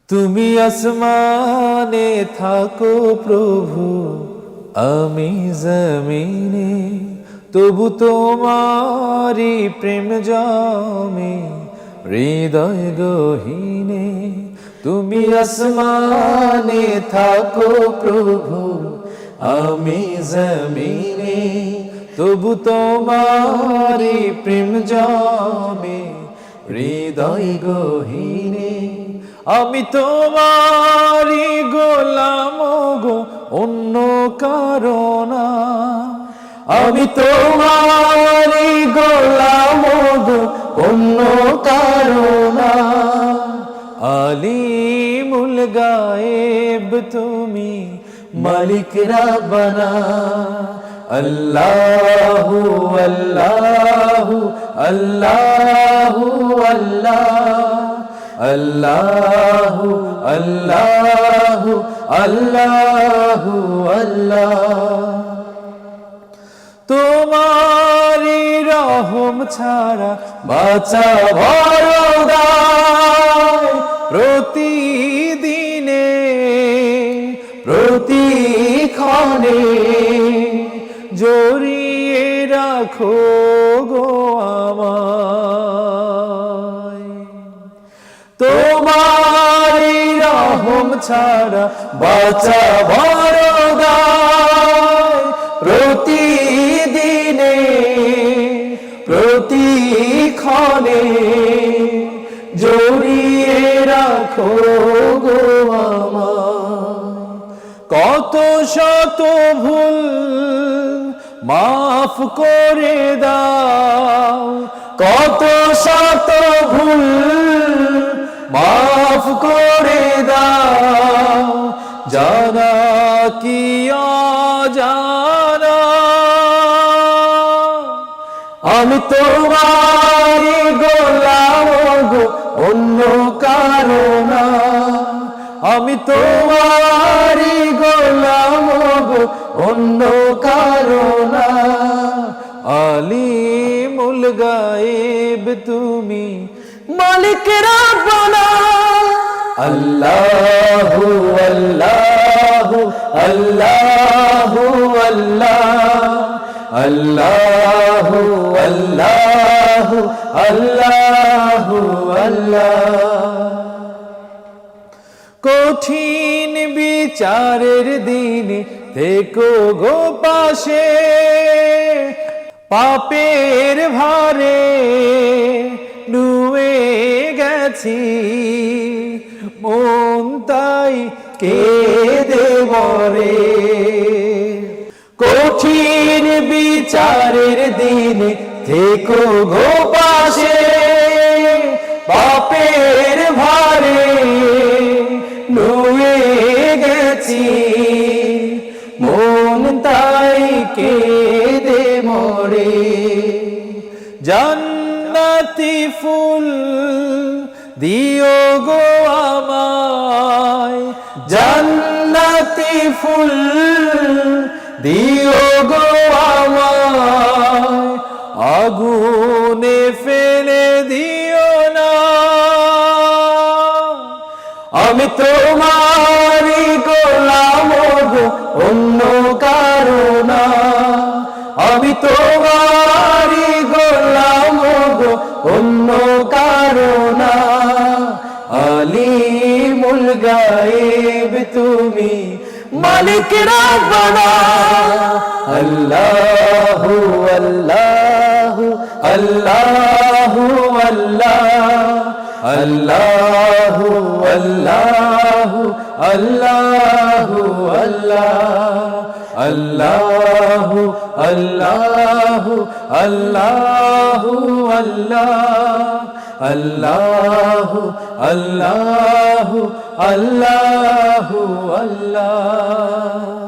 তুমি আসমানে থাকো প্রভু, আমি জমিনে, তবু তোমারি প্রেম জমে হৃদয় গহীনে। তুমি আসমানে থাকো প্রভু, আমি জমিনে, তবু তোমারি প্রেম জমে হৃদয় গহীনে। আমি তোমারি গোলাম গো, অন্য কারো না। আমি তোমারি গোলাম গো, অন্য কারো না। আলিমুল গায়েব তুমি, মালিক রাব্বানা। আল্লাহু আল্লাহু আল্লাহু আল্লাহ, আল্লাহু আল্লাহু আল্লাহু আল্লাহ। তোমারি রহম ছাড়া বাঁচা বড় দায়। প্রতিদিনে প্রতিক্ষণে জড়িয়ে রাখো গো আমায়। তোমারি রহম ছাড়া বাঁচা বড় দায়। প্রতিদিনে প্রতিক্ষণে জড়িয়ে রাখো গো আমায়। কত শত ভুল মাফ করে দাও, কত শত ভুল মাফ করে দাও। জানা কি অজানা, আমি তোমারি গোলাম গো, অন্য কারো না। আমি তোমারি গোলাম গো, অন্য কারো না। আলিমুল গায়েব তুমি, মালিক রাব্বানা। আল্লাহু আল্লাহু আল্লাহু আল্লাহ, আল্লাহু আল্লাহু আল্লাহু আল্লাহ। কঠিন বিচারের দিনে থেকো গো পাশে, পাপের ভারে নুয়ে গেছি মন তাই কেঁদে মরে। কঠিন বিচারের দিনে থেকো গো পাশে, পাপের ভারে নুয়ে গেছি মন তাই কেঁদে মরে। জান্নাতি ফুল দিও গো আমায়, জান্নাতি ফুল দিও গো আমায়। আগুনে ফেলে দিও না, আমি তোমারি গোলাম গো, অন্য কারো না। আমি তোমারি গোলাম গো, অন্য কারো না। আলিমুল গায়েব তুমি, মালিক রাব্বানা। আল্লাহু আল্লাহু আল্লাহু আল্লাহ, আল্লাহু আল্লাহু আল্লাহু আল্লাহ, আল্লাহু আল্লাহু আল্লাহু আল্লাহ, আল্লাহু আল্লাহু আল্লাহু আল্লাহ।